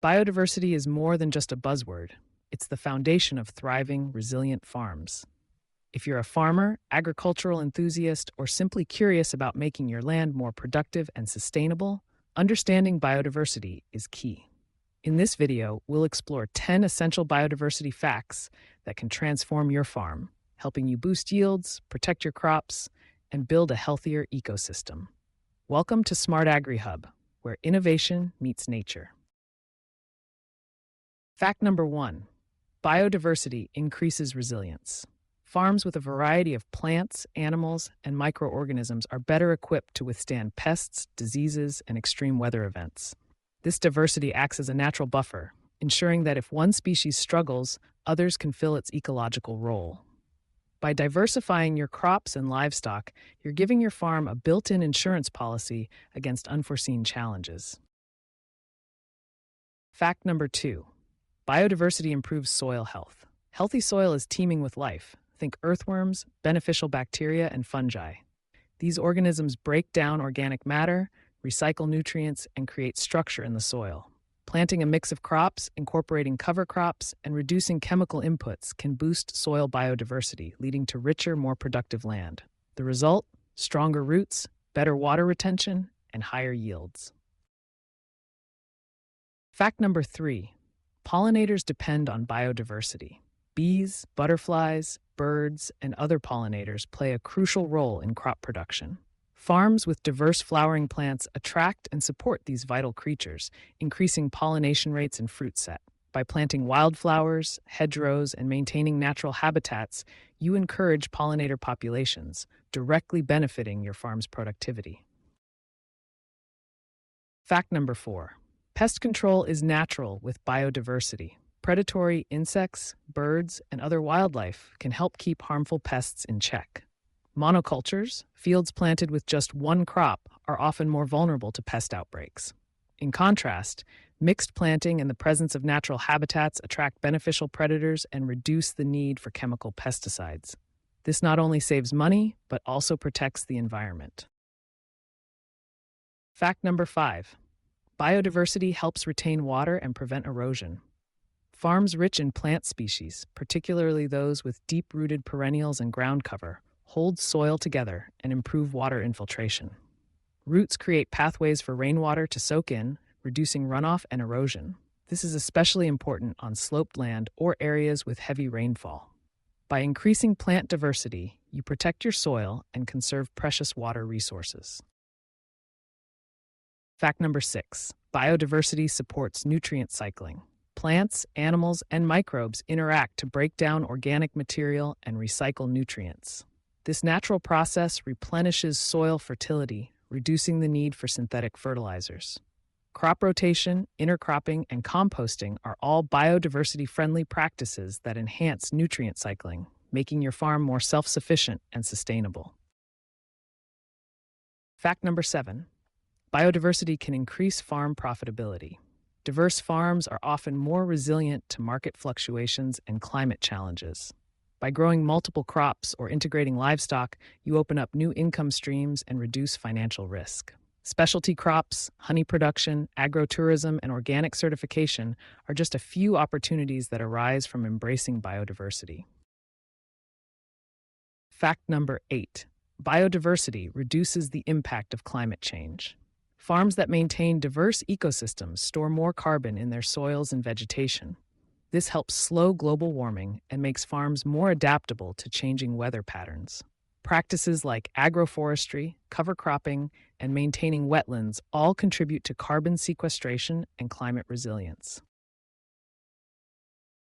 Biodiversity is more than just a buzzword. It's the foundation of thriving, resilient farms. If you're a farmer, agricultural enthusiast, or simply curious about making your land more productive and sustainable, understanding biodiversity is key. In this video, we'll explore 10 essential biodiversity facts that can transform your farm, helping you boost yields, protect your crops, and build a healthier ecosystem. Welcome to Smart Agri Hub, where innovation meets nature. Fact number 1. Biodiversity increases resilience. Farms with a variety of plants, animals, and microorganisms are better equipped to withstand pests, diseases, and extreme weather events. This diversity acts as a natural buffer, ensuring that if one species struggles, others can fill its ecological role. By diversifying your crops and livestock, you're giving your farm a built-in insurance policy against unforeseen challenges. Fact number 2. Biodiversity improves soil health. Healthy soil is teeming with life. Think earthworms, beneficial bacteria, and fungi. These organisms break down organic matter, recycle nutrients, and create structure in the soil. Planting a mix of crops, incorporating cover crops, and reducing chemical inputs can boost soil biodiversity, leading to richer, more productive land. The result? Stronger roots, better water retention, and higher yields. Fact number 3. Pollinators depend on biodiversity. Bees, butterflies, birds, and other pollinators play a crucial role in crop production. Farms with diverse flowering plants attract and support these vital creatures, increasing pollination rates and fruit set. By planting wildflowers, hedgerows, and maintaining natural habitats, you encourage pollinator populations, directly benefiting your farm's productivity. Fact number 4. Pest control is natural with biodiversity. Predatory insects, birds, and other wildlife can help keep harmful pests in check. Monocultures, fields planted with just one crop, are often more vulnerable to pest outbreaks. In contrast, mixed planting and the presence of natural habitats attract beneficial predators and reduce the need for chemical pesticides. This not only saves money, but also protects the environment. Fact number 5. Biodiversity helps retain water and prevent erosion. Farms rich in plant species, particularly those with deep-rooted perennials and ground cover, hold soil together and improve water infiltration. Roots create pathways for rainwater to soak in, reducing runoff and erosion. This is especially important on sloped land or areas with heavy rainfall. By increasing plant diversity, you protect your soil and conserve precious water resources. Fact number 6. Biodiversity supports nutrient cycling. Plants, animals, and microbes interact to break down organic material and recycle nutrients. This natural process replenishes soil fertility, reducing the need for synthetic fertilizers. Crop rotation, intercropping, and composting are all biodiversity-friendly practices that enhance nutrient cycling, making your farm more self-sufficient and sustainable. Fact number 7. Biodiversity can increase farm profitability. Diverse farms are often more resilient to market fluctuations and climate challenges. By growing multiple crops or integrating livestock, you open up new income streams and reduce financial risk. Specialty crops, honey production, agrotourism, and organic certification are just a few opportunities that arise from embracing biodiversity. Fact number 8. Biodiversity reduces the impact of climate change. Farms that maintain diverse ecosystems store more carbon in their soils and vegetation. This helps slow global warming and makes farms more adaptable to changing weather patterns. Practices like agroforestry, cover cropping, and maintaining wetlands all contribute to carbon sequestration and climate resilience.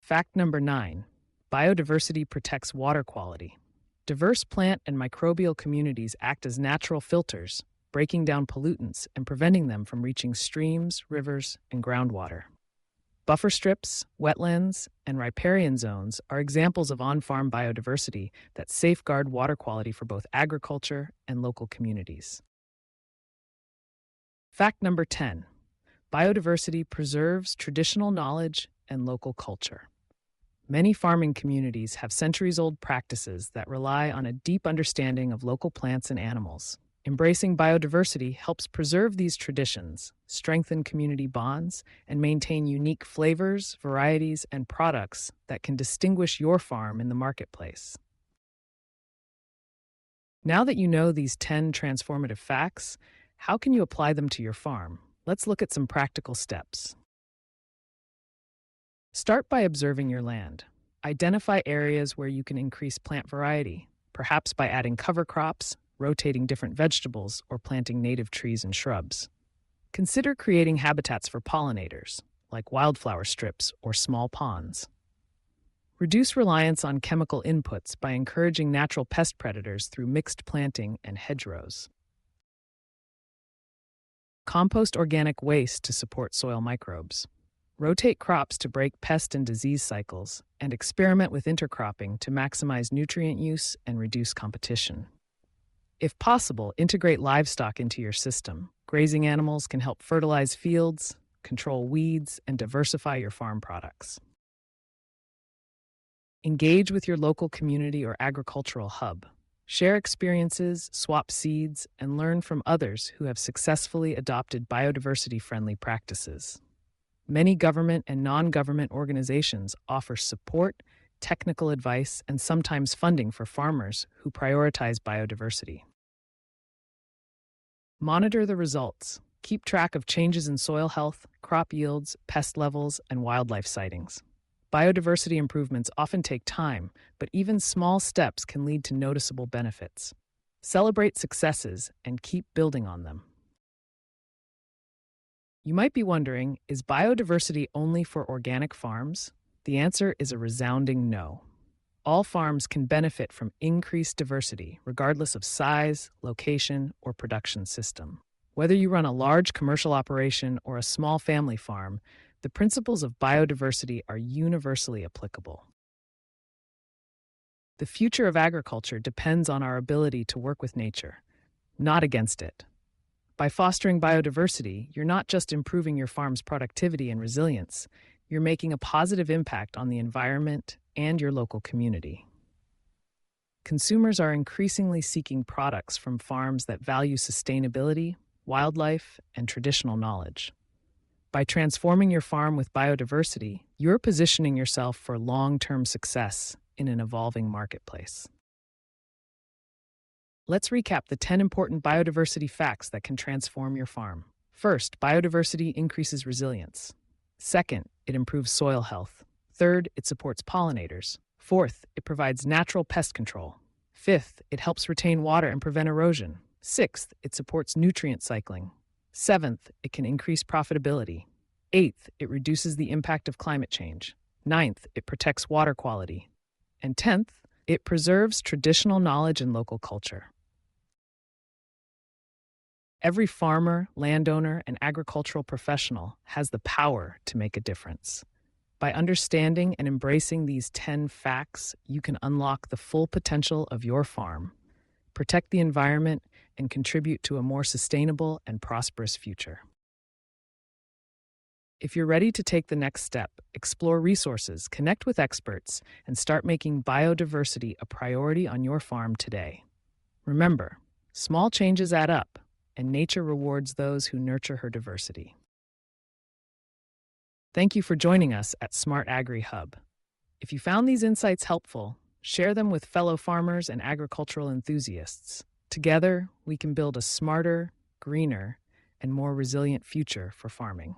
Fact number 9. Biodiversity protects water quality. Diverse plant and microbial communities act as natural filters, breaking down pollutants and preventing them from reaching streams, rivers, and groundwater. Buffer strips, wetlands, and riparian zones are examples of on-farm biodiversity that safeguard water quality for both agriculture and local communities. Fact number 10. Biodiversity preserves traditional knowledge and local culture. Many farming communities have centuries-old practices that rely on a deep understanding of local plants and animals. Embracing biodiversity helps preserve these traditions, strengthen community bonds, and maintain unique flavors, varieties, and products that can distinguish your farm in the marketplace. Now that you know these 10 transformative facts, how can you apply them to your farm? Let's look at some practical steps. Start by observing your land. Identify areas where you can increase plant variety, perhaps by adding cover crops, rotating different vegetables, or planting native trees and shrubs. Consider creating habitats for pollinators, like wildflower strips or small ponds. Reduce reliance on chemical inputs by encouraging natural pest predators through mixed planting and hedgerows. Compost organic waste to support soil microbes. Rotate crops to break pest and disease cycles, and experiment with intercropping to maximize nutrient use and reduce competition. If possible, integrate livestock into your system. Grazing animals can help fertilize fields, control weeds, and diversify your farm products. Engage with your local community or agricultural hub. Share experiences, swap seeds, and learn from others who have successfully adopted biodiversity-friendly practices. Many government and non-government organizations offer support, technical advice, and sometimes funding for farmers who prioritize biodiversity. Monitor the results. Keep track of changes in soil health, crop yields, pest levels, and wildlife sightings. Biodiversity improvements often take time, but even small steps can lead to noticeable benefits. Celebrate successes and keep building on them. You might be wondering, is biodiversity only for organic farms? The answer is a resounding no. All farms can benefit from increased diversity, regardless of size, location, or production system. Whether you run a large commercial operation or a small family farm, the principles of biodiversity are universally applicable. The future of agriculture depends on our ability to work with nature, not against it. By fostering biodiversity, you're not just improving your farm's productivity and resilience, you're making a positive impact on the environment and your local community. Consumers are increasingly seeking products from farms that value sustainability, wildlife, and traditional knowledge. By transforming your farm with biodiversity, you're positioning yourself for long-term success in an evolving marketplace. Let's recap the 10 important biodiversity facts that can transform your farm. First, biodiversity increases resilience. Second, it improves soil health. Third, it supports pollinators. Fourth, it provides natural pest control. Fifth, it helps retain water and prevent erosion. Sixth, it supports nutrient cycling. Seventh, it can increase profitability. Eighth, it reduces the impact of climate change. Ninth, it protects water quality. And 10th, it preserves traditional knowledge and local culture. Every farmer, landowner, and agricultural professional has the power to make a difference. By understanding and embracing these 10 facts, you can unlock the full potential of your farm, protect the environment, and contribute to a more sustainable and prosperous future. If you're ready to take the next step, explore resources, connect with experts, and start making biodiversity a priority on your farm today. Remember, small changes add up, and nature rewards those who nurture her diversity. Thank you for joining us at Smart Agri Hub. If you found these insights helpful, share them with fellow farmers and agricultural enthusiasts. Together, we can build a smarter, greener, and more resilient future for farming.